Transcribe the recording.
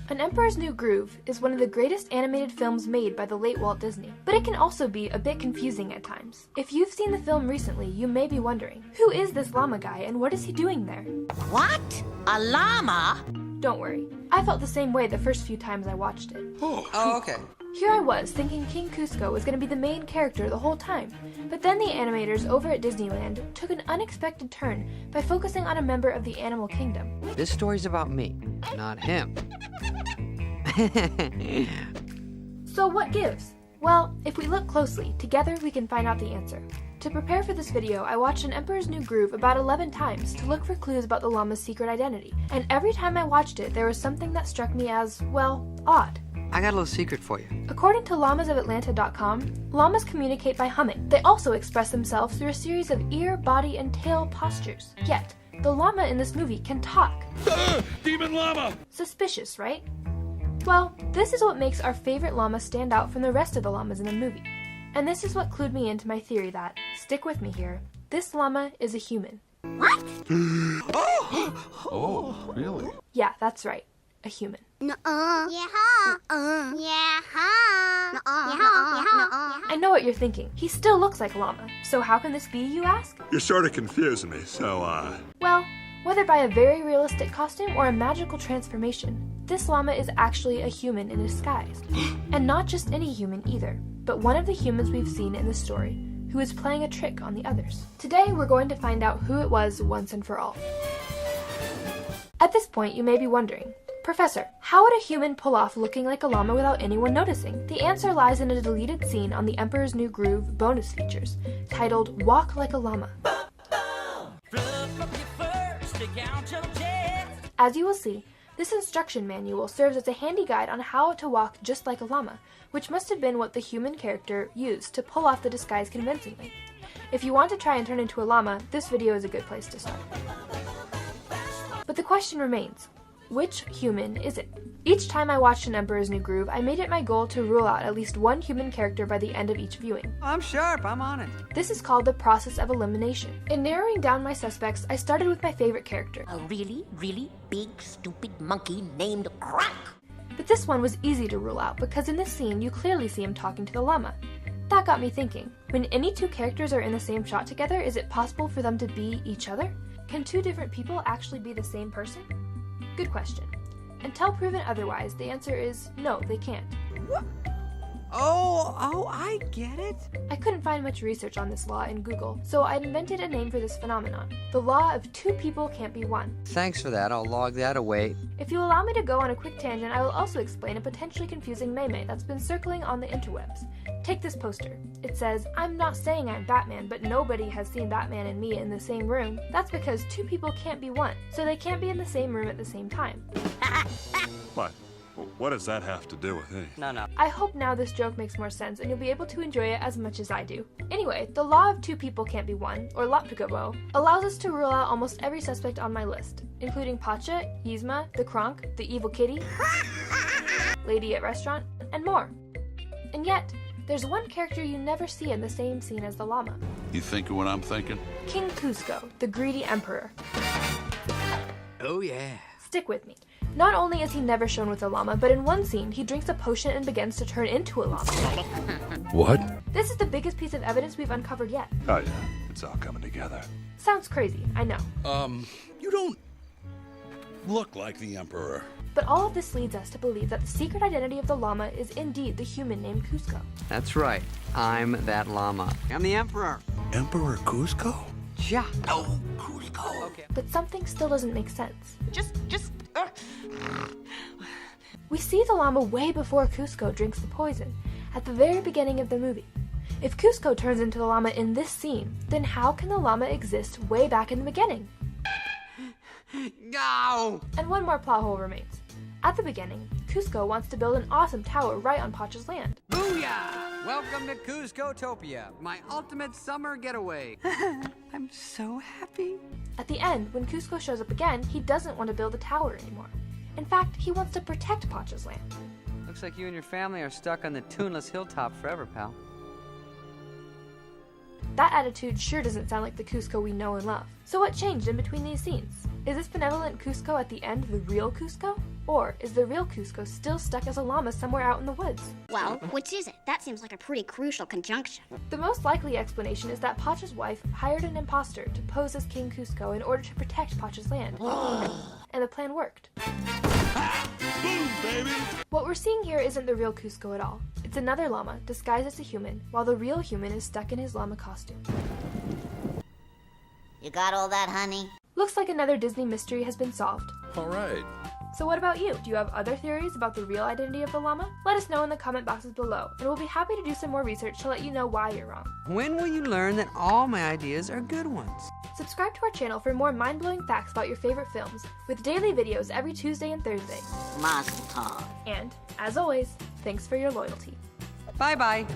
An Emperor's New Groove is one of the greatest animated films made by the late Walt Disney, but it can also be a bit confusing at times. If you've seen the film recently, you may be wondering, who is this llama guy and what is he doing there? What? A llama? Don't worry, I felt the same way the first few times I watched it. Oh, okay. Here I was, thinking King Kuzco was going to be the main character the whole time, but then the animators over at Disneyland took an unexpected turn by focusing on a member of the animal kingdom. This story's about me, not him. So what gives? Well, if we look closely, together we can find out the answer. To prepare for this video, I watched An Emperor's New Groove about 11 times to look for clues about the llama's secret identity, and every time I watched it, there was something that struck me as, well, odd. I got a little secret for you. According to llamasofatlanta.com, llamas communicate by humming. They also express themselves through a series of ear, body, and tail postures. Yet, the llama in this movie can talk. Demon llama! Suspicious, right? Well, this is what makes our favorite llama stand out from the rest of the llamas in the movie. And this is what clued me into my theory that, stick with me here, this llama is a human. What? Oh, really? Yeah, that's right. A human. I know what you're thinking. He still looks like a llama. So how can this be, you ask? You're sort of confusing me, so, Well, whether by a very realistic costume or a magical transformation, this llama is actually a human in disguise. And not just any human either, but one of the humans we've seen in the story, who is playing a trick on the others. Today, we're going to find out who it was once and for all. At this point, you may be wondering, Professor, how would a human pull off looking like a llama without anyone noticing? The answer lies in a deleted scene on the Emperor's New Groove bonus features, titled Walk Like a Llama. As you will see, this instruction manual serves as a handy guide on how to walk just like a llama, which must have been what the human character used to pull off the disguise convincingly. If you want to try and turn into a llama, this video is a good place to start. But the question remains, which human is it? Each time I watched An Emperor's New Groove, I made it my goal to rule out at least one human character by the end of each viewing. I'm sharp, I'm on it. This is called the process of elimination. In narrowing down my suspects, I started with my favorite character. A really, really big, stupid monkey named Crack. But this one was easy to rule out because in this scene, you clearly see him talking to the llama. That got me thinking, when any two characters are in the same shot together, is it possible for them to be each other? Can two different people actually be the same person? Good question. Until proven otherwise, the answer is no, they can't. What? Oh, I get it. I couldn't find much research on this law in Google, so I invented a name for this phenomenon. The law of two people can't be one. Thanks for that, I'll log that away. If you allow me to go on a quick tangent, I will also explain a potentially confusing meme that's been circling on the interwebs. Take this poster. It says, "I'm not saying I'm Batman, but nobody has seen Batman and me in the same room." That's because two people can't be one, so they can't be in the same room at the same time. What? What does that have to do with anything? No. I hope now this joke makes more sense and you'll be able to enjoy it as much as I do. Anyway, the law of two people can't be one, or Laptogabo, allows us to rule out almost every suspect on my list, including Pacha, Yzma, the Kronk, the Evil Kitty, Lady at Restaurant, and more. And yet, there's one character you never see in the same scene as the llama. You thinking what I'm thinking? King Kuzco, the greedy emperor. Oh yeah. Stick with me. Not only is he never shown with a llama, but in one scene, he drinks a potion and begins to turn into a llama. What? This is the biggest piece of evidence we've uncovered yet. Oh yeah, it's all coming together. Sounds crazy, I know. You don't look like the Emperor. But all of this leads us to believe that the secret identity of the llama is indeed the human named Kuzco. That's right, I'm that llama. I'm the Emperor. Emperor Kuzco? Yeah. Oh, Kuzco. Okay. But something still doesn't make sense. We see the llama way before Kuzco drinks the poison, at the very beginning of the movie. If Kuzco turns into the llama in this scene, then how can the llama exist way back in the beginning? No! And one more plot hole remains. At the beginning, Kuzco wants to build an awesome tower right on Pacha's land. Booyah! Welcome to Kuzcotopia, my ultimate summer getaway. I'm so happy. At the end, when Kuzco shows up again, he doesn't want to build a tower anymore. In fact, he wants to protect Pacha's land. Looks like you and your family are stuck on the tuneless hilltop forever, pal. That attitude sure doesn't sound like the Kuzco we know and love. So what changed in between these scenes? Is this benevolent Kuzco at the end the real Kuzco? Or is the real Kuzco still stuck as a llama somewhere out in the woods? Well, which is it? That seems like a pretty crucial conjunction. The most likely explanation is that Pacha's wife hired an imposter to pose as King Kuzco in order to protect Pacha's land. And the plan worked. Boom, baby! What we're seeing here isn't the real Kuzco at all. It's another llama disguised as a human, while the real human is stuck in his llama costume. You got all that, honey? Looks like another Disney mystery has been solved. All right. So what about you? Do you have other theories about the real identity of the llama? Let us know in the comment boxes below, and we'll be happy to do some more research to let you know why you're wrong. When will you learn that all my ideas are good ones? Subscribe to our channel for more mind-blowing facts about your favorite films, with daily videos every Tuesday and Thursday. Mazel tov. And, as always, thanks for your loyalty. Bye-bye.